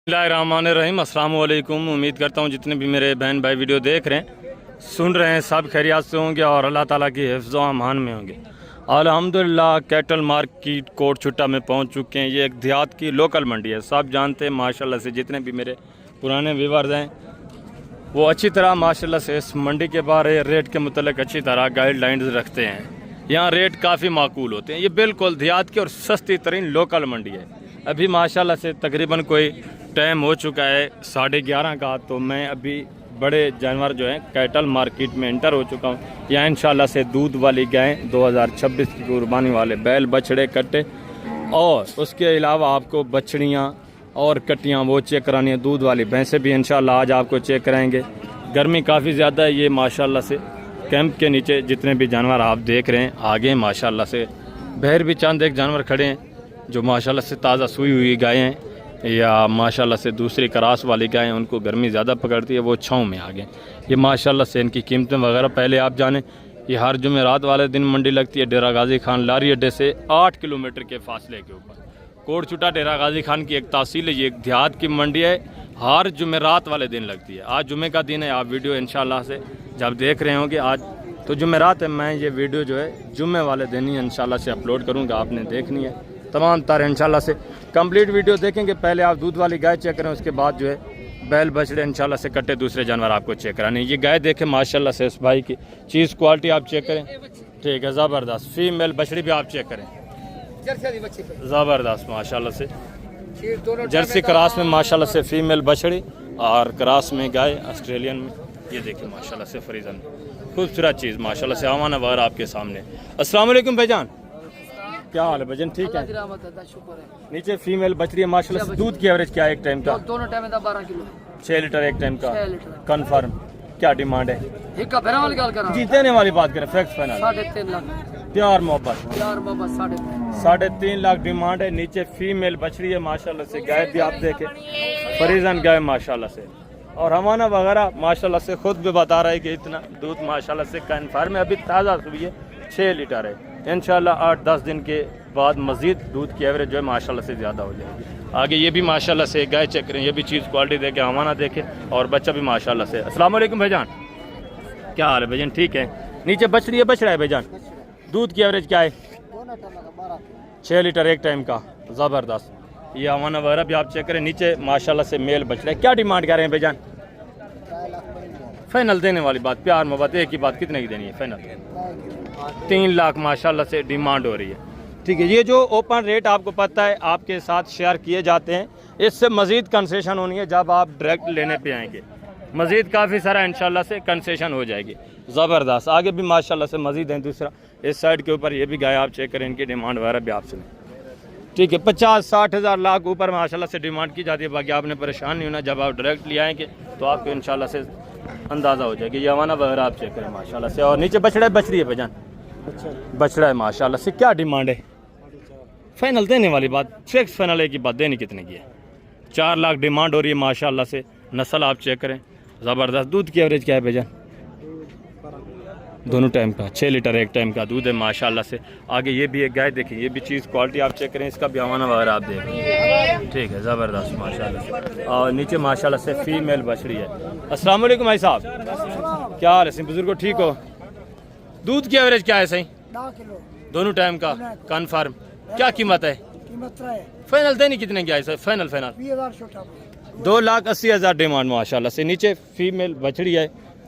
बिस्मिल्लाहिर्रहमानिर्रहीम। अस्सलाम वालेकुम। उम्मीद करता हूँ जितने भी मेरे बहन भाई वीडियो देख रहे हैं, सुन रहे हैं, सब खैरियत से होंगे और अल्लाह ताला की हिफ्ज़ व अमान में होंगे। अल्हम्दुलिल्लाह कैटल मार्केट कोट छुट्टा में पहुँच चुके हैं। ये एक देहात की लोकल मंडी है, सब जानते हैं माशाल्लाह से। जितने भी मेरे पुराने व्यूअर्स हैं वो अच्छी तरह माशाल्लाह से इस मंडी के बारे रेट के मुतल्लिक़ अच्छी तरह गाइडलाइंस रखते हैं। यहाँ रेट काफ़ी माकूल होते हैं। ये बिल्कुल देहात की और सस्ती तरीन लोकल मंडी है। अभी माशाल्लाह से तकरीबन कोई टाइम हो चुका है 11:30 का, तो मैं अभी बड़े जानवर जो हैं कैटल मार्केट में एंटर हो चुका हूँ। यहाँ इंशाल्लाह से दूध वाली गाय 2026 की कुर्बानी वाले बैल बछड़े कट्टे और उसके अलावा आपको बछड़ियाँ और कट्टियाँ वो चेक करानी है। दूध वाली भैंसें भी इंशाल्लाह आज आपको चेक कराएंगे। गर्मी काफ़ी ज़्यादा है। ये माशाल्लाह से कैंप के नीचे जितने भी जानवर आप देख रहे हैं, आगे माशाल्लाह से बहर भी चंद एक जानवर खड़े हैं जो माशाल्लाह से ताज़ा सूई हुई गायें हैं या माशाल्लाह से दूसरी क्रास वाली गायें, उनको गर्मी ज़्यादा पकड़ती है, वो छाँव में आ गए। ये माशाल्लाह से इनकी कीमतें वगैरह पहले आप जानें। ये हर जुमेरात वाले दिन मंडी लगती है डेरा गाजी खान लारी अड्डे से 8 किलोमीटर के फासले के ऊपर। कोट छुट्टा डेरा गाजी खान की एक तहसील है। ये एक देहात की मंडी है, हर जुमेरात वाले दिन लगती है। आज जुमे का दिन है। आप वीडियो इंशाल्लाह से जब देख रहे होंगे, आज तो जुमेरात है, मैं ये वीडियो जो है जुमे वाले दिन ही इंशाल्लाह से अपलोड करूँगा। आपने देखनी है तमाम तार इंशाल्लाह से कंप्लीट वीडियो देखेंगे। पहले आप दूध वाली गाय चेक करें, उसके बाद जो है बैल बछड़े इंशाल्लाह से कट्टे दूसरे जानवर आपको चेक कराने। ये गाय देखें माशाल्लाह से इस भाई की चीज़ क्वालिटी आप चेक करें, ठीक है, ज़बरदस्त। फीमेल बछड़ी भी आप चेक करें, ज़बरदस्त माशाल्लाह से। जर्सी क्रास में माशाल्लाह से फीमेल बछड़ी और क्रास में गाय ऑस्ट्रेलियन में। ये देखिए माशाल्लाह से फ्रीजन खूबसूरत चीज़ माशाल्लाह से। आवाना वगैरह आपके सामने। अस्सलाम वालेकुम भाईजान, क्या हाल है भजन? ठीक है। नीचे फीमेल बछड़ी है माशाल्लाह से। दूध की एवरेज क्या है एक टाइम का? दोनों टाइम 12 किलो 6 लीटर एक टाइम का कंफर्म। क्या डिमांड है? एक का वाली गल करा जी देने वाली बात करें, फैक्स फाइनल 3.5 लाख प्यार मोहब्बत 3.5 लाख डिमांड है। नीचे फीमेल बछड़ी है माशाल्लाह से। गाय भी आप देखें फरीजन गाय माशाल्लाह से। और हमाना वगैरह माशाल्लाह से खुद भी बता रहा है कि इतना दूध माशाल्लाह से कंफर्म है। अभी ताज़ा सुबह है, 6 लीटर है। इंशाल्लाह 8-10 दिन के बाद मज़ीद दूध की एवरेज जो है माशाल्लाह से ज़्यादा हो जाएगी। आगे ये भी माशाल्लाह से गाय चेक करें, ये भी चीज़ क्वालिटी देखे, हमारा देखे और बच्चा भी माशाल्लाह से। अस्सलाम वालेकुम भाईजान, क्या हाल है भाईजान? ठीक है। नीचे बछड़ी है बछड़ा है भाईजान? दूध की एवरेज क्या है? 6 लीटर एक टाइम का, ज़बरदस्त। ये हमारा वगैरह भी आप चेक करें। नीचे माशाल्लाह से मेल बछड़ा है। क्या डिमांड कर रहे हैं भाईजान? फाइनल देने वाली बात, प्यार मोहब्बत एक ही बात, कितने की देनी है फाइनल? 3 लाख माशाल्लाह से डिमांड हो रही है, ठीक है। ये जो ओपन रेट आपको पता है आपके साथ शेयर किए जाते हैं, इससे मज़ीद कंसेशन होनी है जब आप डायरेक्ट लेने पे आएंगे। मज़ीद काफ़ी सारा इंशाल्लाह से कंसेशन हो जाएगी, ज़बरदस्त। आगे भी माशाल्लाह से मज़ीद है। दूसरा इस साइड के ऊपर ये भी गाय आप चेक करें, इनकी डिमांड वगैरह भी आप सुने, ठीक है। 50-60 हज़ार लाख ऊपर माशाल्लाह से डिमांड की जाती है। बाकी आपने परेशान नहीं होना, जब आप डायरेक्ट ले आएंगे तो आपको इंशाल्लाह से अंदाज़ा हो जाएगी। ये हवाना वगैरह आप चेक करें माशाल्लाह से। और नीचे बछड़ा है बछड़ी है भाईजान? बछड़ा है माशाल्लाह से। क्या डिमांड है? फाइनल देने वाली बात, फिक्स फाइनल है की बात। देनी कितने की है? 4 लाख डिमांड हो रही है माशाल्लाह से। नस्ल आप चेक करें, ज़बरदस्त। दूध की एवरेज क्या है भाईजान? दोनों टाइम का 6 लीटर एक टाइम का दूध है माशाल्लाह से। आगे ये भी एक गाय देखिए, ये भी चीज़ क्वालिटी आप चेक करें, इसका भी हवाना वगैरह आप देखें, ठीक है, ज़बरदस्त माशाल्लाह से। और नीचे माशाल्लाह से फीमेल बछड़ी है। अस्सलाम वालेकुम भाई साहब, क्या हाल है बुजुर्गो? ठीक हो? दूध की एवरेज क्या है सही? 2 किलो दोनों टाइम का कन्फर्म। क्या कीमत है? फाइनल देनी कितने की है सर? फाइनल 2,80,000 डिमांड माशाल्लाह से। नीचे फीमेल बछड़ी है,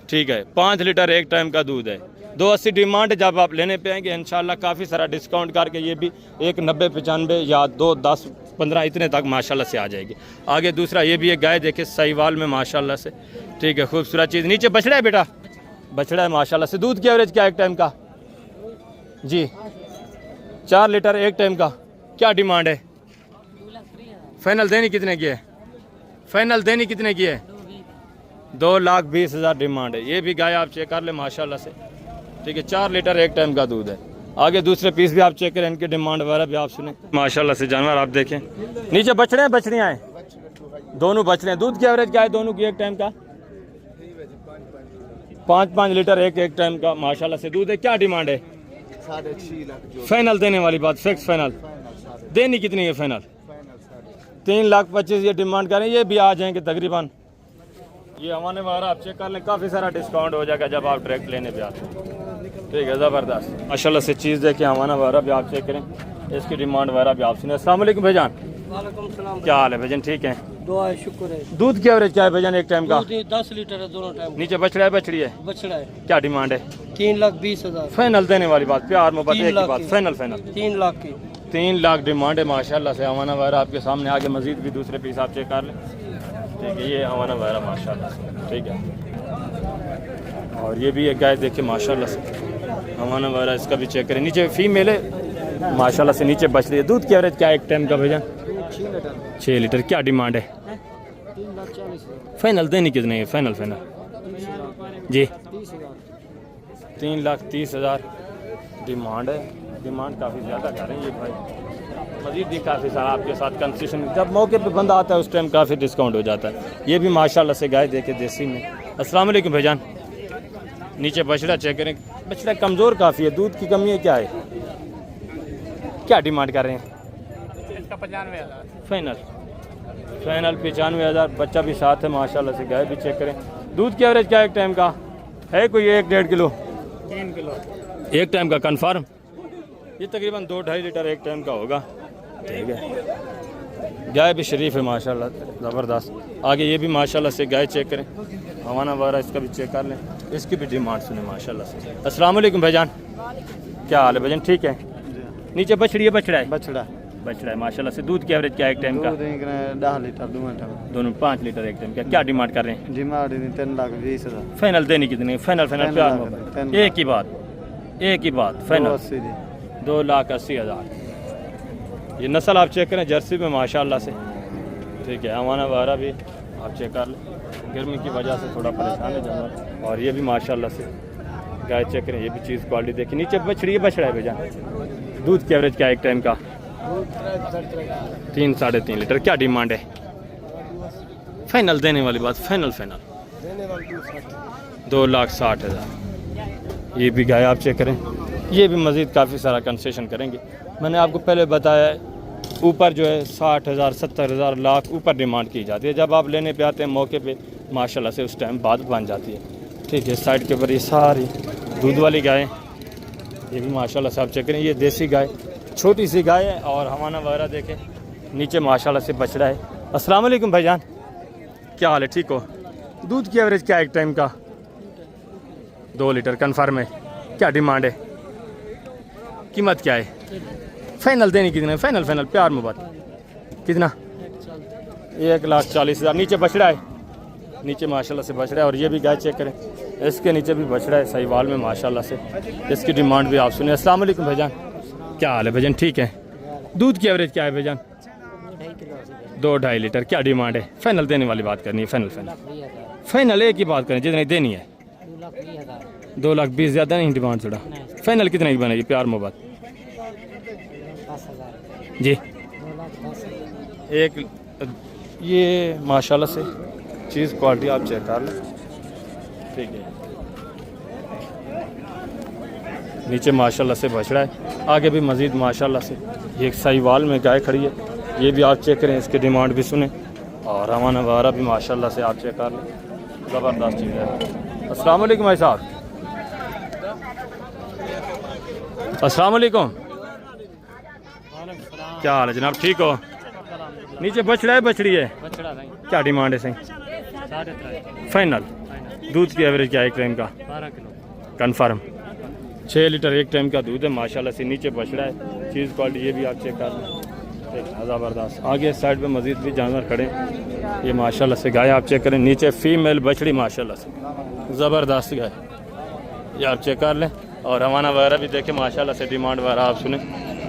ठीक है। 5 लीटर एक टाइम का दूध है। 280 डिमांड। जब आप लेने पे आएंगे इंशाल्लाह काफ़ी सारा डिस्काउंट करके ये भी 1,90-95 या 2,10-15 इतने तक माशाल्लाह से आ जाएगी। आगे दूसरा ये भी एक गाय देखे साहिवाल में माशाल्लाह से, ठीक है, खूबसूरत चीज़। नीचे बछड़ा है बेटा? बछड़ा है माशाल्लाह से। दूध की एवरेज क्या एक टाइम का? जी 4 लीटर एक टाइम का। क्या डिमांड है? फाइनल देनी कितने की है? फाइनल देनी कितने की है? 2,20,000 डिमांड है। ये भी गाय आप चेक कर ले माशाल्लाह से, ठीक है। 4 लीटर एक टाइम का दूध है। आगे दूसरे पीस भी आप चेक करें, इनकी डिमांड वगैरह भी आप सुने माशाल्लाह से। जानवर आप देखें। नीचे बछड़े हैं बछड़ियाँ हैं? दोनों बछड़े हैं। दूध की एवरेज क्या है दोनों की एक टाइम का? 5-5 लीटर एक टाइम का माशाल्लाह से दूध है। क्या डिमांड है? 6.5 लाख। फाइनल देने वाली बात, फिक्स फाइनल। देनी कितनी है फाइनल? 3,25,000 ये डिमांड करें, ये भी आ जाएंगे तकरीबन। ये हमारे वगैरह आप चेक कर लें, काफ़ी सारा डिस्काउंट हो जाएगा जब आप डायरेक्ट लेने पे आते हैं। ठीक है, ज़बरदस्त माशाल्लाह से चीज़ देखिए, हमारा वगैरह भी आप चेक करें, इसकी डिमांड वगैरह भी आप सुने। अस्सलाम वालेकुम भाईजान, वालेकुम सलाम। क्या हाल है भाईजान? ठीक है, दुआ शुक्र है। दूध की एवरेज क्या है भाईजान एक टाइम का? 10 लीटर है दोनों टाइम। नीचे बछड़ा है बछड़ी है? बछड़ा है। क्या डिमांड है? 3,20,000। फाइनल देने वाली बात, प्यार मोहब्बत 3 एक ही लाख बात, की। फाइनल फाइनल 3 लाख की। 3 लाख डिमांड है माशाल्लाह से। हमारा वगैरह आपके सामने आगे मजीद भी दूसरे पीस आप चेक कर लें। ठीक है, ये हमारा वगैरह माशाल्लाह से। ठीक है, और ये भी एक गाय देखिए माशाल्लाह से, हमारा वगैरह इसका भी चेक करें। नीचे फीमेल है माशाल्लाह से, नीचे बच रही है। दूध की एवरेज क्या है एक टाइम का भैया? 6 लीटर। क्या डिमांड है? 3,40,000। फाइनल देनी कितनी है? फाइनल फाइनल जी 30,000। 3,30,000 डिमांड है। डिमांड काफ़ी ज़्यादा कर रहे हैं ये भाई। मज़ीद भी काफ़ी सारा आपके साथ कंसेशन, जब मौके पे बंदा आता है उस टाइम काफ़ी डिस्काउंट हो जाता है। ये भी माशाल्लाह से गाय देखे देसी में। अस्सलाम वालेकुम भाईजान, नीचे बछड़ा चेक करें, बछड़ा कमज़ोर काफ़ी है, दूध की कमी है क्या है? क्या डिमांड कर रहे हैं? इसका 95,000। Final final 95,000। बच्चा भी साथ है माशाल्लाह से। गाय भी चेक करें। दूध की एवरेज क्या है एक टाइम का? है कोई 1-1.5 किलो? 3 किलो। एक टाइम का कन्फर्म? ये तकरीबन 2-2.5 लीटर एक टाइम का होगा। ठीक है, गाय भी शरीफ है माशाल्लाह, ज़बरदस्त। आगे ये भी माशाल्लाह से गाय चेक करें, हवाना वगैरह इसका भी चेक कर लें, इसकी भी डिमांड सुने माशाल्लाह से। अस्सलाम वालेकुम भाईजान, क्या हाल है भाईजान? ठीक है, नीचे बछड़ी है बछड़ा है? बछड़ा। बछड़ा है माशाल्लाह से। दूध की एवरेज क्या है एक टाइम का? 10 लीटर दोनों 5 लीटर एक टाइम का। क्या डिमांड कर रहे हैं? डिमांड 3,20,000। फाइनल देनी कितनी? फाइनल फाइनल प्यार मोहब्बत एक ही बात, एक ही बात फाइनल 2,80,000। ये नस्ल आप चेक करें जर्सी में माशाल्लाह से। ठीक है, हमारा वगैरह भी आप चेक कर लें, गर्मी की वजह से थोड़ा परेशान है जानवर। और ये भी माशाल्लाह से गाय चेक करें, ये भी चीज़ क्वालिटी देखिए। नीचे बछड़ी है बछड़ा है भैया? दूध की एवरेज क्या है एक टाइम का? 3-3.5 लीटर। क्या डिमांड है? फाइनल देने वाली बात, फाइनल फाइनल 2,60,000। ये भी गाय आप चेक करें, ये भी मज़ीद काफ़ी सारा कंसेशन करेंगे। मैंने आपको पहले बताया ऊपर जो है 60,000 70,000 लाख ऊपर डिमांड की जाती है। जब आप लेने पे आते हैं मौके पे माशाल्लाह से उस टाइम बात बन जाती है। ठीक है, साइड के ऊपर ये सारी दूध वाली गाय, ये भी माशाल्लाह से आप चेक करें। ये देसी गाय छोटी सी गाय है और हवाना वगैरह देखें, नीचे माशाल्लाह से बछड़ा है। अस्सलाम वालेकुम भाईजान, क्या हाल है? ठीक हो? दूध की एवरेज क्या है एक टाइम का? 2 लीटर कन्फर्म है। क्या डिमांड है? कीमत क्या है? फाइनल देनी कितना है? फाइनल फाइनल प्यार मोहब्बत कितना? 1,40,000। नीचे बछड़ा है, नीचे माशाल्लाह से बछड़ा है। और ये भी गाय चेक करें, इसके नीचे भी बछड़ा है सहीवाल में माशाल्लाह से। इसकी डिमांड भी आप सुने। अस्सलाम वालेकुम भाईजान, क्या हाल है भाईजान? ठीक है, दूध की एवरेज क्या है भाईजान? 2-2.5 लीटर। क्या डिमांड है? फाइनल देने वाली बात करनी है, फाइनल फाइनल फाइनल एक ही बात करें, जितनी देनी है। 2,20,000 ज़्यादा नहीं डिमांड थोड़ा? फाइनल कितने की बनेगी प्यार मोहब्बत जी? एक ये माशाल्लाह से चीज़ क्वालिटी आप चेक कर लें। ठीक है, नीचे माशाल्लाह से बछड़ा है, आगे भी मज़ीद माशाल्लाह से ये एक सहीवाल में गाय खड़ी है। ये भी आप चेक करें, इसकी डिमांड भी सुने। और हमारा वगैरह भी माशाल्लाह से आप चेक कर लें, ज़बरदस्त चीज़ है। अस्सलाम वालेकुम भाई साहब, अस्सलाम वालेकुम, क्या हाल है जनाब? ठीक हो? नीचे बछड़ा है बछड़ी है? क्या डिमांड है सही? फाइनल। दूध की एवरेज क्या है एक टाइम का? 12 किलो कन्फर्म। 6 लीटर एक टाइम का दूध है माशाल्लाह से। नीचे बछड़ा है, चीज़ क्वालिटी ये भी आप चेक कर लें, ज़बरदस्त। आगे साइड पे मज़ीद भी जानवर खड़े, ये माशाल्लाह से गाय आप चेक करें। नीचे फीमेल बछड़ी माशाल्लाह से ज़बरदस्त गाय, ये आप चेक कर लें। और हमारा वगैरह भी देखें माशाल्लाह से, डिमांड वगैरह आप सुने,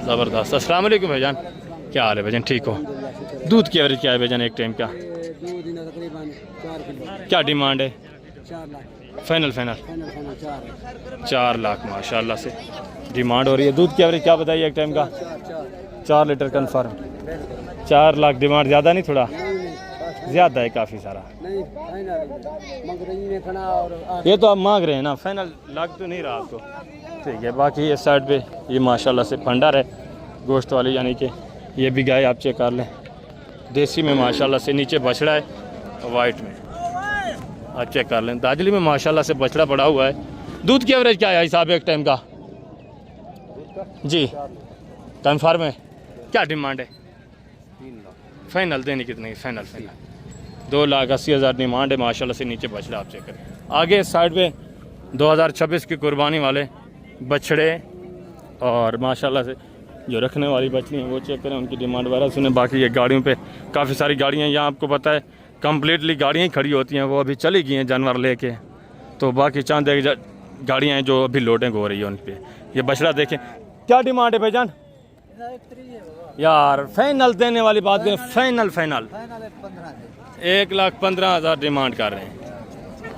ज़बरदस्त। अस्सलाम वालेकुम भाईजान, क्या हाल है भाईजान? ठीक हो? दूध की एवरेज क्या है भाईजान एक टाइम का? तकरीबन 4 किलो। क्या डिमांड है? 4 लाख फाइनल फाइनल 4 लाख माशाल्लाह से डिमांड हो रही है। दूध की एवरेज क्या बताइए एक टाइम का? 4 लीटर कन्फर्म। 4 लाख डिमांड ज़्यादा नहीं? थोड़ा ज़्यादा है काफ़ी सारा। नहीं फाइनल मगर में खड़ा और ये तो आप मांग रहे हैं ना, फाइनल लग तो नहीं रहा आपको। ठीक है, बाकी ये साइड पे ये माशाल्लाह से फंडर है गोश्त वाली, यानी कि ये भी गाय आप चेक कर लें। देसी में माशाल्लाह से नीचे बछड़ा है, वाइट में आप चेक कर लें। दाजली में माशाल्लाह से बछड़ा पड़ा हुआ है। दूध की एवरेज क्या है हिसाब एक टाइम का जी? कन्फर्म है? क्या डिमांड है? 3 लाख फाइनल देने कितने की? फाइनल 2,80,000 डिमांड है माशाल्लाह से। नीचे बछड़ा आप चेक करें। आगे साइड पे 2026 की कुर्बानी वाले बछड़े और माशाल्लाह से जो रखने वाली बछड़ी हैं वो चेक करें, उनकी डिमांड वगैरह सुने। बाकी ये गाड़ियों पे काफ़ी सारी गाड़ियाँ यहाँ आपको पता है कम्प्लीटली गाड़ियाँ ही खड़ी होती हैं, वो अभी चली गई हैं जानवर लेके। तो बाकी चांद गाड़ियाँ हैं जो अभी लोडिंग हो रही है उन पर। ये बछड़ा देखें, क्या डिमांड है भाईजान? यार फाइनल देने वाली बात करें, फाइनल 1,15,000 डिमांड कर रहे हैं।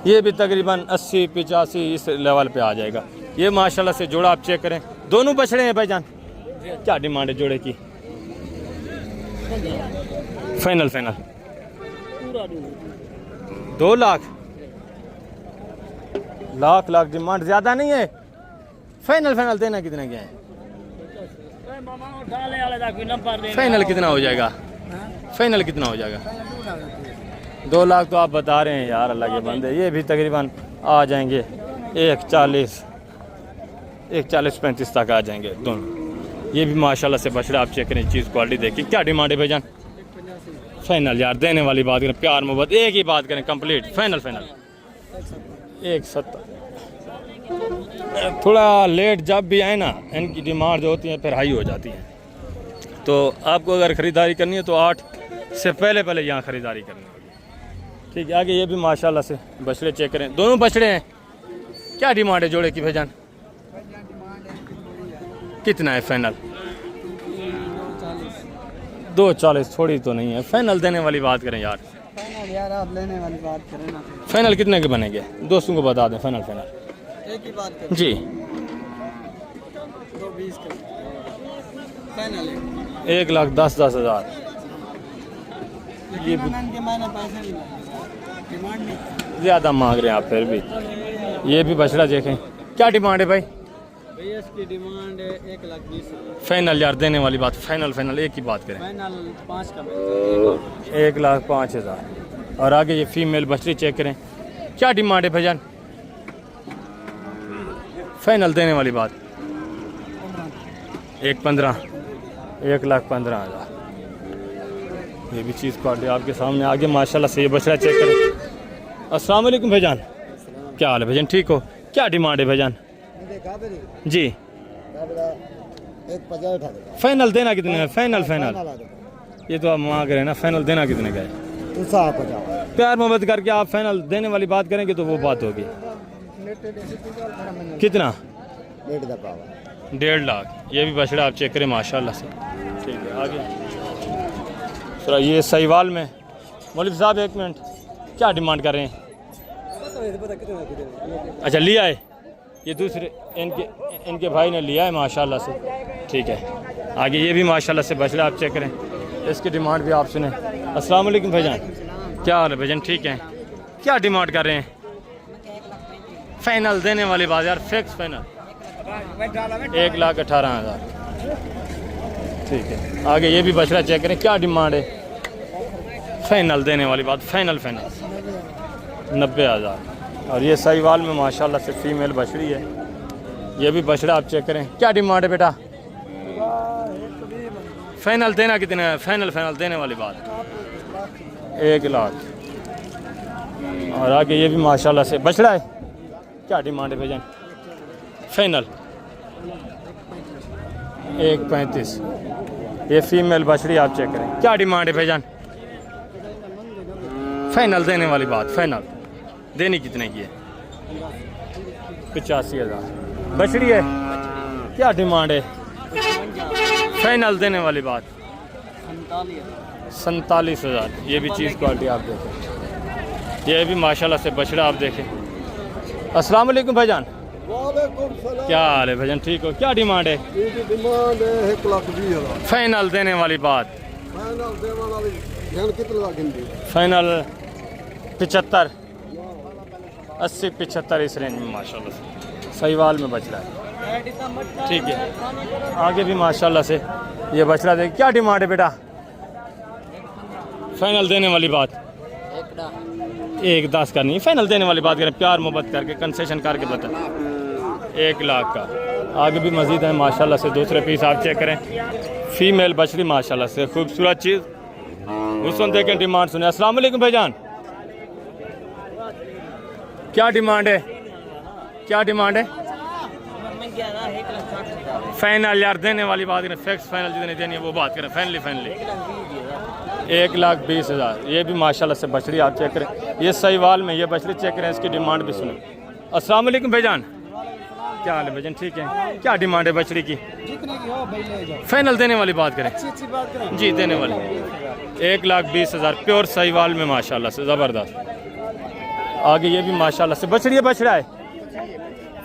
ये भी तकरीबन 80-85 इस लेवल पे आ जाएगा। ये माशाल्लाह से जोड़ा आप चेक करें, दोनों बछड़े हैं भाईजान। क्या डिमांड है जोड़े की? फाइनल 2 लाख लाख डिमांड ज़्यादा नहीं है। फाइनल देना कितने के हैं? फाइनल कितना हो जाएगा? फाइनल कितना हो जाएगा? 2 लाख तो आप बता रहे हैं यार, अल्लाह के बंदे। ये भी तकरीबन आ जाएंगे 1,40-1,35 तक आ जाएंगे दोनों। ये भी माशाल्लाह से बछड़ा आप चेक करें, चीज़ क्वालिटी देखिए। क्या डिमांड है भाईजान? फाइनल यार देने वाली बात करें, प्यार मोहब्बत एक ही बात करें, कंप्लीट फाइनल 1,70। थोड़ा लेट जब भी आए ना, इनकी डिमांड जो होती है फिर हाई हो जाती है। तो आपको अगर ख़रीदारी करनी है तो 8 से पहले यहाँ ख़रीदारी करनी होगी। ठीक है, आगे ये भी माशाल्लाह से बछड़े चेक करें, दोनों बछड़े हैं। क्या डिमांड है जोड़े की भाईजान? कितना है फाइनल? 2,40 थोड़ी तो नहीं है। फाइनल देने वाली बात करें यार। यार आप लेने वाली बात करें ना। फाइनल कितने के बनेंगे? दोस्तों को बता दें फाइनल एक ही बात करें जी। 220 का फाइनल है। 1,10,10,000। ये भी मैंने पैसे नहीं डिमांड नहीं ज़्यादा मांग रहे हैं आप फिर भी। ये भी बछड़ा देखें, क्या डिमांड है भाई? भैया इसकी डिमांड है 1,20,000। फाइनल यार देने वाली बात, फाइनल एक ही बात करें। फाइनल 5 का 1,05,000। और आगे ये फीमेल बछड़ी चेक करें, क्या डिमांड है भाईजान? फाइनल देने वाली बात 1,15,000। 1,15,000। ये भी चीज़ क्वालिटी आपके सामने आगे माशाल्लाह से। ये बछड़ा चेक करें। अस्सलाम वालेकुम भाईजान, क्या हाल है भाईजान? ठीक हो? क्या डिमांड है भाईजान? जी फाइनल देना कितने का? फाइनल ये तो आप मांग रहे हैं ना, फाइनल देना कितने का है? प्यार मोहब्बत करके आप फाइनल देने वाली बात करेंगे तो वो बात होगी। कितना? 1.5 लाख। ये भी बछड़ा आप चेक करें माशाल्लाह से। ठीक है, आगे सर ये सहीवाल में मौलवी साहब 1 मिनट, क्या डिमांड कर रहे हैं? अच्छा लिया है, ये दूसरे इनके भाई ने लिया है माशाल्लाह से। ठीक है, आगे ये भी माशाल्लाह से बछड़ा आप चेक करें, इसकी डिमांड भी आप सुने। अस्सलाम वालेकुम भाईजान, क्या हाल है भाईजान? ठीक है, क्या डिमांड कर रहे हैं? फाइनल देने वाली बात यार, फिक्स फाइनल 1,18,000। ठीक है, आगे ये भी बछड़ा चेक करें, क्या डिमांड है? फाइनल देने वाली बात, फाइनल 90,000। और ये सहीवाल में माशाल्लाह से फीमेल बछड़ी है। ये भी बछड़ा आप चेक करें, क्या डिमांड है बेटा? फाइनल देना कितने है? फाइनल देने वाली बात 1 लाख। और आगे ये भी माशाल्लाह से बछड़ा है, क्या डिमांड है भाईजान? फाइनल 1,35,000। ये फीमेल बछड़ी आप चेक करें, क्या डिमांड है भाईजान? फाइनल देने वाली बात, फाइनल देनी कितने की है? 85,000। बछड़ी है, क्या डिमांड है? फाइनल देने वाली बात 47,000। ये भी चीज़ क्वालिटी आप देखें, ये भी माशाल्लाह से बछड़ा आप देखें। अस्सलाम वालेकुम भाईजान, क्या हाल है भाईजान? ठीक हो? क्या डिमांड है? डिमांड है 1,20,000। फाइनल देने वाली बात फाइनल 75, 80-75 इस रेंज में माशाल्लाह से सहीवाल में बछड़ा है। ठीक है, आगे भी माशाल्लाह से ये बछड़ा देख, क्या डिमांड है बेटा? फाइनल देने वाली बात 1,10 का नहीं, फाइनल देने वाली बात करें, प्यार मोहब्बत करके कंसेशन करके बता 1 लाख का। आगे भी मज़ीद है माशाल्लाह से, दूसरे पीस आप चेक करें, फीमेल बछड़ी माशाल्लाह से खूबसूरत चीज़। उस वक्त देखें डिमांड सुने। अस्सलाम वालेकुम भाईजान, क्या डिमांड है, क्या डिमांड है? फाइनल यार देने वाली बात करें, फिक्स फाइनल जितनी देनी है वो बात करें, फाइनली 1,20,000। ये भी माशाल्लाह से बछड़ी आप चेक करें, ये सहीवाल में ये बछड़ी चेक करें, इसकी डिमांड भी सुने। अस्सलाम वालेकुम भाईजान, क्या हाल है भाईजान? ठीक है, क्या डिमांड है बछड़ी की? जितने की हो भाई ले जाओ। फाइनल देने वाली बात करें, अच्छी बात करें जी देने वाली 1,20,000 प्योर सहीवाल में माशाल्लाह से ज़बरदस्त। आगे ये भी माशाल्लाह से बछड़ी है, बछड़ा है,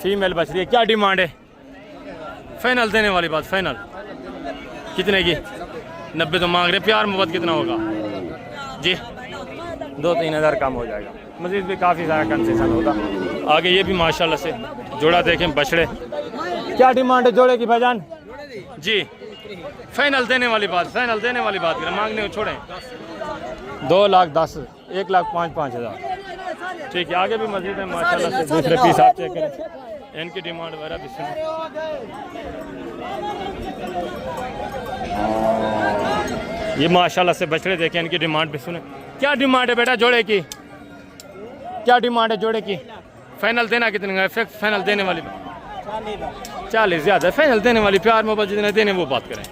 फीमेल बछड़ी है, क्या डिमांड है? फाइनल देने वाली बात, फाइनल कितने की? 90 तो मांग रहे, प्यार मोहब्बत कितना होगा जी? 2-3 हज़ार कम हो जाएगा, मज़ीद भी काफ़ी सारा कंसेशन होगा। आगे ये भी माशाल्लाह से जोड़ा देखें बछड़े, क्या डिमांड है जोड़े की भाईजान? जी फाइनल देने वाली बात, फाइनल देने वाली बात करें, मांगने को छोड़ें 2,10,000 1,05,5,000। ठीक है, आगे भी मज़ीद है माशाल्लाह से, दूसरे पीस आप चेक करें, इनकी डिमांड वगैरह भी सुने। ये माशाल्लाह से बछड़े देखें, इनकी डिमांड भी सुने। क्या डिमांड है बेटा जोड़े की, क्या डिमांड है जोड़े की? फाइनल देना कितने का? फिक्स फाइनल देने वाली 40 ज़्यादा, फाइनल देने वाली प्यार मोहब्बत जितने देने वो बात करें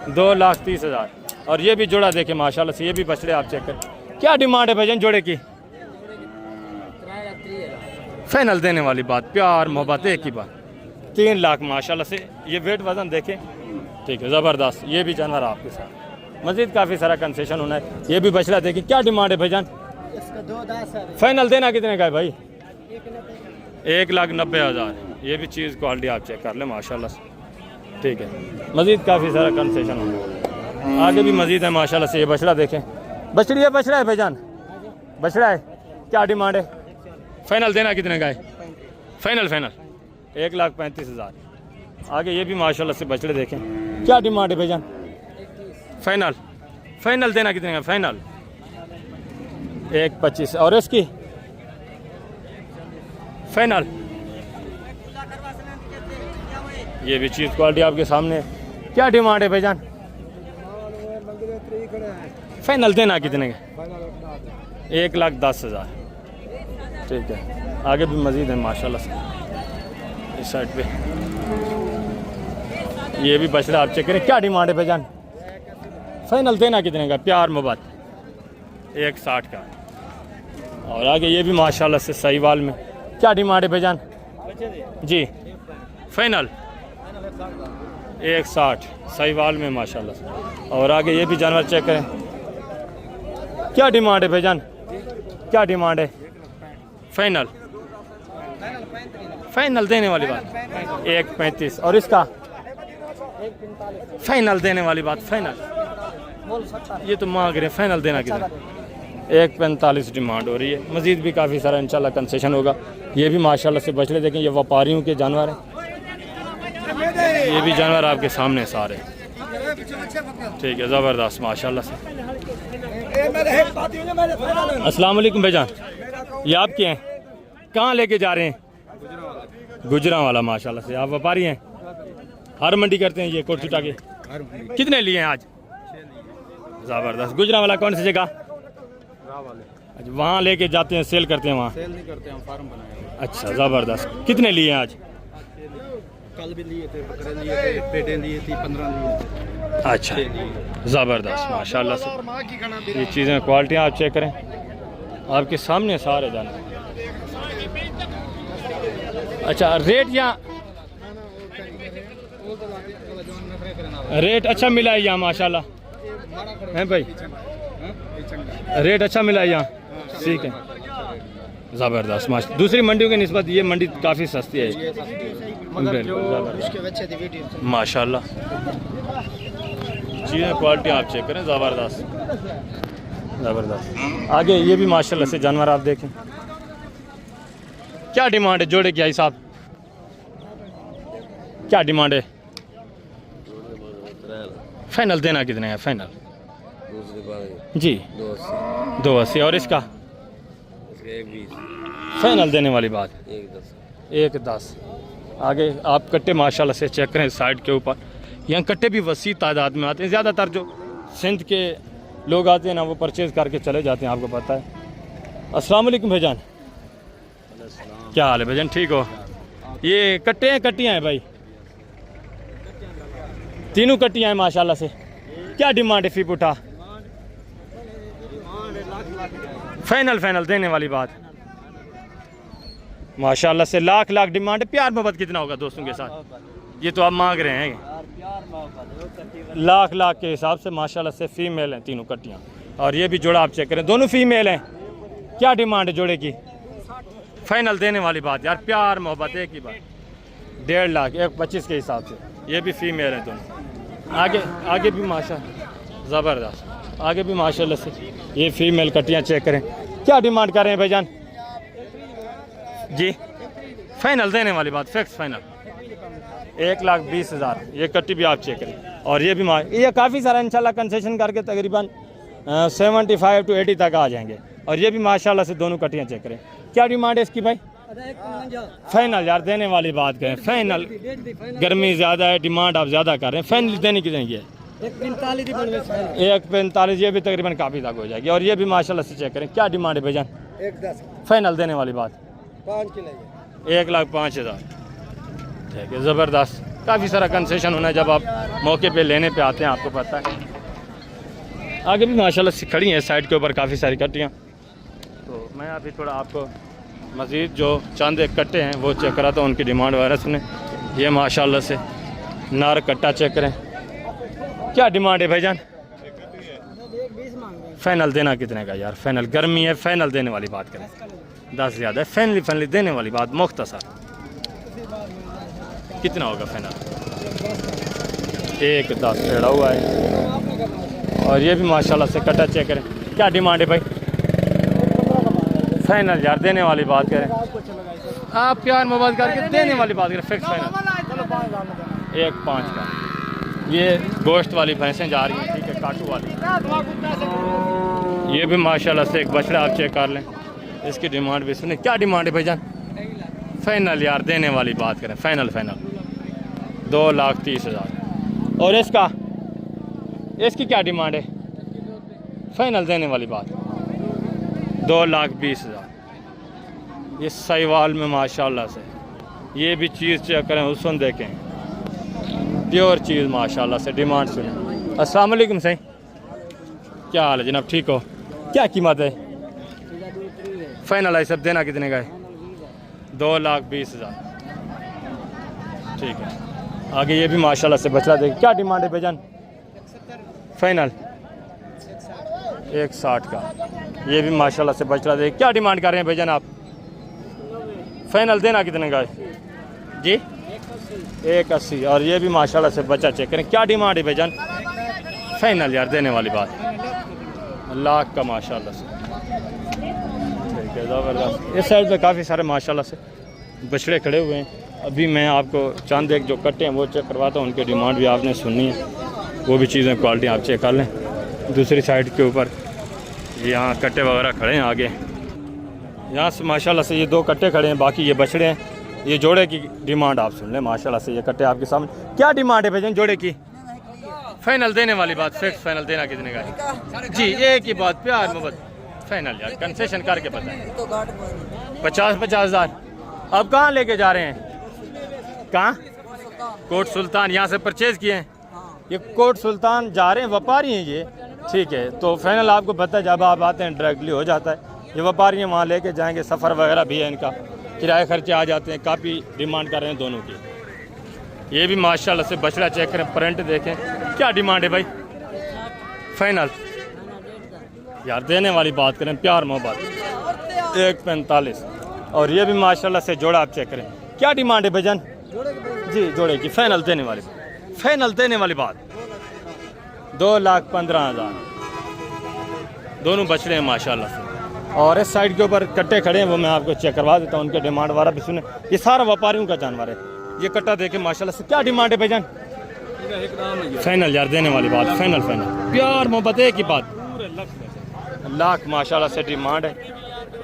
2,30,000। और ये भी जोड़ा देखें माशाल्लाह से, ये भी बछड़े आप चेक करें, क्या डिमांड है भाईजान जोड़े की? फाइनल देने वाली बात, प्यार मोहब्बत एक ही बात, 3 लाख माशाल्लाह से। ये वेट वजन देखें, ठीक है ज़बरदस्त। ये भी जानवर आपके साथ, मज़ीद काफ़ी सारा कंसेशन होना है। ये भी बछड़ा देखें, क्या डिमांड है भाईजान? इसका 2,10 है। फाइनल देना कितने का है भाई? 1,90,000। ये भी चीज़ क्वालिटी आप चेक कर लें माशाल्लाह से, ठीक है, मज़ीद काफ़ी सारा कंसेशन होना है। आगे भी मज़ीद है माशाल्लाह से। ये बछड़ा देखें, बछड़ी है, बछड़ा है भाईजान, बछड़ा है, क्या डिमांड है? फाइनल देना कितने का है? फाइनल 1,35,000। आगे ये भी माशाल्लाह से बछड़े देखें, क्या डिमांड है भाईजान? फाइनल देना कितने का? फाइनल 1,25,000। और इसकी फाइनल, ये भी चीज़ क्वालिटी आपके सामने, क्या डिमांड है भाईजान? फाइनल देना कितने का? 1,10,000। ठीक है, आगे भी मज़ीद है माशाल्लाह से इस साइड पे। ये भी बछड़ा आप चेक करें, क्या डिमांड है भाईजान? फाइनल देना कितने का? प्यार मोहब्बत 1,60 का। और आगे ये भी माशाल्लाह से सहीवाल में, क्या डिमांड है भाईजान? जी फाइनल 1,60 सहीवाल में माशाल्लाह से। और आगे ये भी जानवर चेक करें, क्या डिमांड है भाईजान? क्या डिमांड है? फाइनल देने वाली बात 1,35,000। और इसका फाइनल देने वाली बात, फाइनल ये तो मांग रहे हैं, फाइनल देना कितना? 1,45,000 डिमांड हो रही है। मज़ीद भी काफ़ी सारा इंशाल्लाह कंसेशन होगा। ये भी माशाल्लाह से बछड़े देखें, ये व्यापारियों के जानवर हैं। ये भी जानवर आपके सामने सारे, ठीक है ज़बरदस्त माशाल्लाह से। अस्सलाम वालेकुम भाईजान, ये आपके हैं, कहाँ लेके जा रहे हैं? गुजरांवाला माशाल्लाह से। आप व्यापारी हैं, हर मंडी करते हैं ये कोटचुटा के? कितने लिए हैं आज? ज़बरदस्त। गुजरांवाला कौन सी जगह? वहाँ लेके जाते हैं, सेल करते हैं वहाँ? सेल नहीं करते, हम फार्म बनाए। अच्छा ज़बरदस्त। कितने लिए हैं आज? कल भी लिए थे, बकरे लिए थे, पेटें लिए थी, 15 लिए थे। अच्छा ज़बरदस्त माशाल्लाह से। ये चीज़ें क्वालिटी आप चेक करें, आपके सामने सारे जानवर। अच्छा रेट यहाँ, रेट अच्छा मिला है यहाँ माशाल्लाह है भाई, रेट अच्छा मिला है यहाँ, ठीक है ज़बरदस्त माशा। दूसरी मंडियों की निस्बत ये मंडी काफ़ी सस्ती है माशाल्लाह। चीज़ें क्वालिटी आप चेक करें, ज़बरदस्त ज़बरदस्त। आगे ये भी माशाल्लाह से जानवर आप देखें, क्या डिमांड है जोड़े की भाई साहब? क्या डिमांड है? फाइनल देना कितने है? फाइनल दूसरी बार जी 280 280 और इसका इसके 120 फाइनल देने वाली बात 110 110। आगे आप कट्टे माशाल्लाह से चेक करें साइड के ऊपर, यहाँ कट्टे भी वसी तादाद में आते हैं। ज़्यादातर जो सिंध के लोग आते हैं ना वो परचेज़ करके चले जाते हैं, आपको पता है। अस्सलाम वालेकुम भाईजान, क्या हाल है भाईजान, ठीक हो? ये कट्टे हैं कट्टियाँ हैं भाई? तीनों कट्टियाँ हैं माशाल्लाह से। क्या डिमांड है फी पुठा? फाइनल देने वाली बात माशाल्लाह से, लाख डिमांड है। प्यार मोहब्बत कितना होगा दोस्तों के साथ? ये तो आप मांग रहे हैं लाख के हिसाब से माशाल्लाह से। फीमेल हैं तीनों कट्टियाँ, और ये भी जोड़ा आप चेक करें, दोनों फीमेल हैं। क्या डिमांड है जोड़े की? फाइनल देने वाली बात यार, प्यार मोहब्बत एक ही बात। 1.5 लाख 1.25 के हिसाब से। ये भी फीमेल हैं दोनों। आगे भी माशाल्लाह ज़बरदस्त, आगे भी माशाल्लाह से ये फीमेल कट्टियाँ चेक करें। क्या डिमांड कर रहे हैं भाईजान जी? फाइनल देने वाली बात, फिक्स फाइनल 1,20,000। ये कट्टी भी आप चेक करें। और ये भी ये काफ़ी सारा इंशाल्लाह कंसेशन करके तकरीबन 75 to 80 तक आ जाएंगे। और ये भी माशाल्लाह से दोनों कट्टियाँ चेक करें। क्या डिमांड है इसकी भाई? फाइनल यार देने वाली बात करें, फाइनल। गर्मी ज़्यादा है, डिमांड आप ज़्यादा कर रहे हैं, फाइनल देने की देंगे 1.45। ये भी तकरीबन काफ़ी तक हो जाएगी। और ये भी माशाल्लाह से चेक करें। क्या डिमांड है भाईजान? 110 फाइनल देने वाली बात 5 के लिए 1,05,000। ठीक है, ज़बरदस्त। काफ़ी सारा कंसेशन होना है जब आप मौके पे लेने पे आते हैं, आपको पता है। आगे भी माशाल्लाह से खड़ी हैं साइड के ऊपर काफ़ी सारी कट्टियाँ। तो मैं अभी थोड़ा आपको मज़ीद जो चंद एक कट्टे हैं वो चेक कराता हूँ, उनकी डिमांड वगैरह सुने। ये माशाल्लाह से नार कट्टा चेक करें। क्या डिमांड है भाईजान? फाइनल देना कितने का यार? फाइनल गर्मी है, फाइनल देने वाली बात करें। 10 ज़्यादा है, फाइनली देने वाली बात मुख्तसर। कितना होगा फाइनल? 1.10 टेढ़ा हुआ है। और ये भी माशाल्लाह से कट्टा चेक करें। क्या डिमांड है भाई? फाइनल यार देने वाली बात करें, आप प्यार मोहब्बत करके देने वाली बात करें, फिक्स फाइनल 1.5 का। ये गोश्त वाली भैंसें जा रही हैं, ठीक है, काटू वाली। ये भी माशाल्लाह से एक बछड़ा आप चेक कर लें, इसकी डिमांड भी सुने। क्या डिमांड है भाईजान? फाइनल यार देने वाली बात करें, फाइनल 2,30,000। और इसकी क्या डिमांड है? फाइनल देने वाली बात 2,20,000। ये साहिवाल में माशाल्लाह से ये भी चीज़ चेक करें, हुस्न देखें, प्योर चीज़ माशाल्लाह से। डिमांड सुने। अस्सलाम वालेकुम सही, क्या हाल है जनाब, ठीक हो? क्या कीमत है? फाइनल है सब देना कितने का है? 2,20,000। ठीक है। आगे ये भी माशाल्लाह से बछड़ा देखें। क्या डिमांड है भाईजान? फाइनल 1.60 का। ये भी माशाल्लाह से बछड़ा देखें। क्या डिमांड कर रहे हैं भाईजान आप? फाइनल देना कितने का है जी? 1.80। और ये भी माशाल्लाह से बच्चा चेक करें। क्या डिमांड है भाईजान? फाइनल यार देने वाली बात, लाख का माशाल्लाह से। ठीक है, ज़बरदस्त। इस साइड पे काफ़ी सारे माशाल्लाह से बछड़े खड़े हुए हैं। अभी मैं आपको चंद एक जो कट्टे हैं वो चेक करवाता हूँ, उनकी डिमांड भी आपने सुननी है, वो भी चीज़ें क्वालिटी आप चेक कर लें। दूसरी साइड के ऊपर यहाँ कट्टे वगैरह खड़े हैं। आगे यहाँ से माशाल्लाह से ये 2 कट्टे खड़े हैं, बाकी ये बछड़े हैं। ये जोड़े की डिमांड आप सुन लें माशाल्लाह से। ये कट्टे आपके सामने। क्या डिमांड है भाईजान जोड़े की? फाइनल देने वाली बात, फिक्स फाइनल देना कितने का है जी? एक ही बात, प्यार मोहब्बत। फाइनल यार कंसेशन करके बताएं। 50,000। अब कहाँ लेके जा रहे हैं? कहाँ? कोट सुल्तान। यहाँ से परचेज़ किए हैं? ये कोट सुल्तान जा रहे हैं, व्यापारी हैं ये, ठीक है। तो फाइनल आपको पता है जब आप आते हैं डायरेक्टली हो जाता है। ये व्यापारी हैं, वहाँ लेके जाएंगे, सफ़र वगैरह भी है इनका, किराए खर्चे आ जाते हैं। काफ़ी डिमांड कर रहे हैं दोनों की। ये भी माशाल्लाह से बछड़ा चेक करें, प्रिंट देखें। क्या डिमांड है भाई? फाइनल यार देने वाली बात करें, प्यार मोहब्बत 1.45। और ये भी माशाल्लाह से जोड़ा आप चेक करें। क्या डिमांड है भाईजान जी जोड़े की? फाइनल देने वाली बात 2,15,000। दोनों बछड़े हैं माशाल्लाह से। और इस साइड के ऊपर कट्टे खड़े हैं, वो मैं आपको चेक करवा देता हूँ, उनके डिमांड वाला भी सुने। ये सारा व्यापारियों का जानवर है। ये कट्टा देखे माशाल्लाह से। क्या डिमांड है भाईजान? फाइनल यार, देने वाली बात, फाइनल फाइनल, प्यार मोहब्बत एक ही बात, लाख माशाल्लाह से डिमांड है।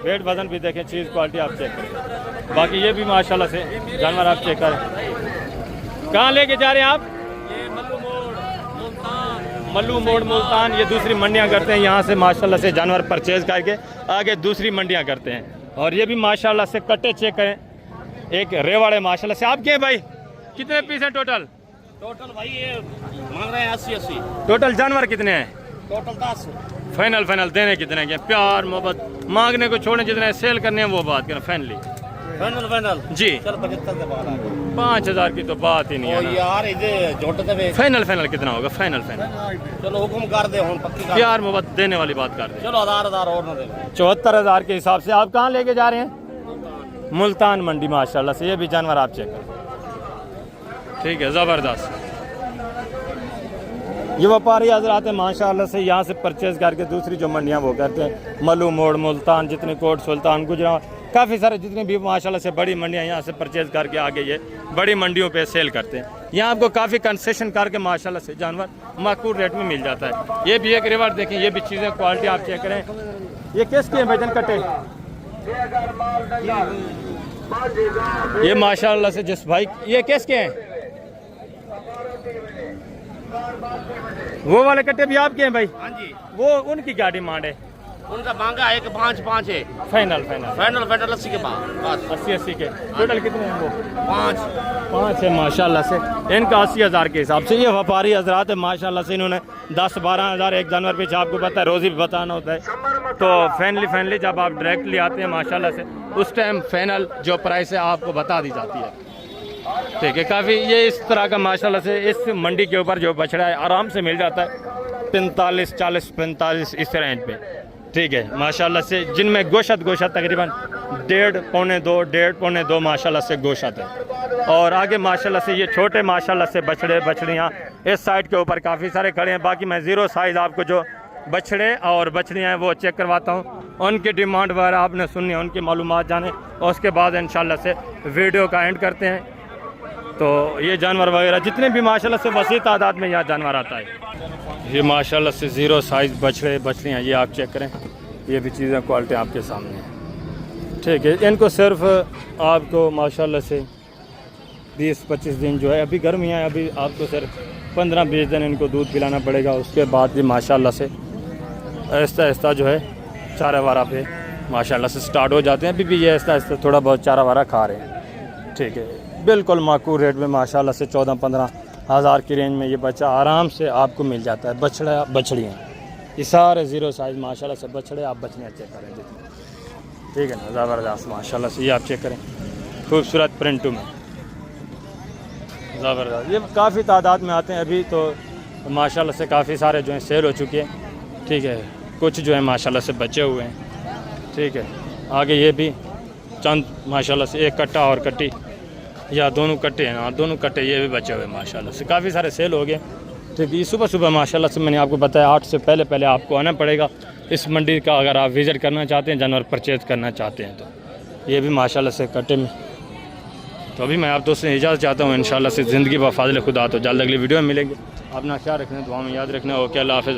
वेट वजन भी देखें, चीज़ क्वालिटी आप चेक करें। बाकी ये भी माशाल्लाह से जानवर आप चेक करें। कहाँ लेके जा रहे हैं आप? मल्लू मोड़ मुल्तान। ये दूसरी मंडियाँ करते हैं, यहाँ से माशाल्लाह से जानवर परचेज करके आगे दूसरी मंडियाँ करते हैं। और ये भी माशाल्लाह से कट्टे चेक करें, एक रेवाड़े माशाल्लाह से। आप क्या भाई कितने पीस हैं टोटल? टोटल भाई ये मांग रहे हैं 80-80। टोटल जानवर कितने हैं? टोटल 10। फाइनल फाइनल देने कितने के? प्यार मोहब्बत मांगने को छोड़ने, जितने सेल करने हैं वो बात करें। फाइनली फाइनल फाइनल जी चल 75 के बाद 5000 की तो बात ही नहीं है ना। यार इधे झोट दे। फाइनल फाइनल कितना होगा? फाइनल फाइनल चलो हुक्म कर दे, हुन पक्की कर। प्यार मोहब्बत देने वाली बात कर दे। चलो 1000 और ना दे। 74,000 के हिसाब से आप कहाँ लेके जा रहे हैं? मुल्तान मंडी माशाल्लाह से। ये भी जानवर आप चेक करें, ठीक है, ज़बरदस्त। ये व्यापारी हजरात हैं माशाल्लाह से, यहाँ से परचेज करके दूसरी जो मंडियाँ वो करते हैं, मल्लू मोड़ मुल्तान, जितने कोट सुल्तान गुजरा, काफ़ी सारे जितनी भी माशाल्लाह से बड़ी मंडियाँ, यहाँ से परचेज करके आगे ये बड़ी मंडियों पे सेल करते हैं। यहाँ आपको काफ़ी कंसेशन करके माशाल्लाह से जानवर माकूल रेट में मिल जाता है। ये भी एक रिवार्ड देखें, ये भी चीज़ें क्वालिटी आप चेक करें। ये किसके हैं भाईजान कट्टे? ये माशाल्लाह से जिस भाई, ये किसके हैं? वो वाले कट्टे भी आपके हैं भाई? हाँ जी। वो उनकी क्या डिमांड है? उनका मांगा है कि 5-5 है। फाइनल फाइनल फाइनल फाइनल 80 के बाद बस। 80 के टोटल कितने हैं वो? 5 है माशाल्लाह से। इनका 80,000 के हिसाब से। ये व्यापारी हजरात है माशाल्लाह से, इन्होंने 10-12 हज़ार एक जानवर पीछे, आपको पता है रोज़ी भी बताना होता है। तो फाइनली जब आप डायरेक्टली आते हैं माशाल्लाह से, उस टाइम फाइनल जो प्राइस है आपको बता दी जाती है, ठीक है। काफ़ी ये इस तरह का माशाल्लाह से इस मंडी के ऊपर जो बछड़ा है आराम से मिल जाता है 45, 40, 45 इस रेंज पे, ठीक है माशाल्लाह से। जिनमें गोशत तकरीबन 1.5-2 माशाल्लाह से गोशत है। और आगे माशाल्लाह से ये छोटे माशाल्लाह से बछड़े बछड़ियाँ इस साइड के ऊपर काफ़ी सारे खड़े हैं। बाकी मैं ज़ीरो साइज़ आपको जो बछड़े और बछड़ियाँ हैं वो चेक करवाता हूँ, उनकी डिमांड वगैरह आपने सुननी है, उनकी मालूमात जाने, और उसके बाद इंशाल्लाह से वीडियो का एंड करते हैं। तो ये जानवर वगैरह जितने भी माशाल्लाह से वसी तादाद में यहाँ जानवर आता है। ये माशाल्लाह से ज़ीरो साइज़ बछड़े बछड़ियाँ ये आप चेक करें, ये भी चीज़ें क्वालिटी आपके सामने है, ठीक है। इनको सिर्फ आपको माशाल्लाह से 20-25 दिन जो है, अभी गर्मियाँ है, अभी आपको सिर्फ 15-20 दिन इनको दूध पिलाना पड़ेगा। उसके बाद भी माशाल्लाह से आहिस्ता आहिस्ता जो है चारा वारा पे माशाल्लाह से स्टार्ट हो जाते हैं। अभी भी ये आहिस्ता आहिस्ता थोड़ा बहुत चारा वारा खा रहे हैं, ठीक है। बिल्कुल माकूल रेट में माशाल्लाह से 14-15 हज़ार की रेंज में ये बच्चा आराम से आपको मिल जाता है। बछड़ा बछड़ियाँ ये सारे ज़ीरो साइज़ माशाल्लाह से बछड़े, आप बछड़ियाँ चेक करें जितने, ठीक है ना, ज़बरदस्त माशाल्लाह से। ये आप चेक करें, खूबसूरत प्रिंटू में, ज़बरदस्त। ये काफ़ी तादाद में आते हैं अभी तो माशाल्लाह से, काफ़ी सारे जो हैं सेल हो चुके हैं, ठीक है। कुछ जो है माशाल्लाह से बचे हुए हैं, ठीक है। आगे ये भी चंद माशाल्लाह से एक कट्टा और कट्टी, या दोनों कट्टे हैं, हाँ दोनों कट्टे ये भी बचे हुए हैं माशाल्लाह से। काफ़ी सारे सेल हो गए, ठीक है। सुबह माशाल्लाह से मैंने आपको बताया 8 से पहले आपको आना पड़ेगा इस मंडी का, अगर आप विज़िट करना चाहते हैं, जानवर परचेज़ करना चाहते हैं तो। ये भी माशाल्लाह से कट्टे में। तो अभी मैं आप दोस्तों से इजाज़त चाहता हूँ, इंशाल्लाह से ज़िंदगी व फाज़िल खुदा। तो जल्द अगली वीडियो में मिलेंगे। अपना ख्याल रखना, दुआ में याद रखना। ओके, अल्लाह हाफ़िज़।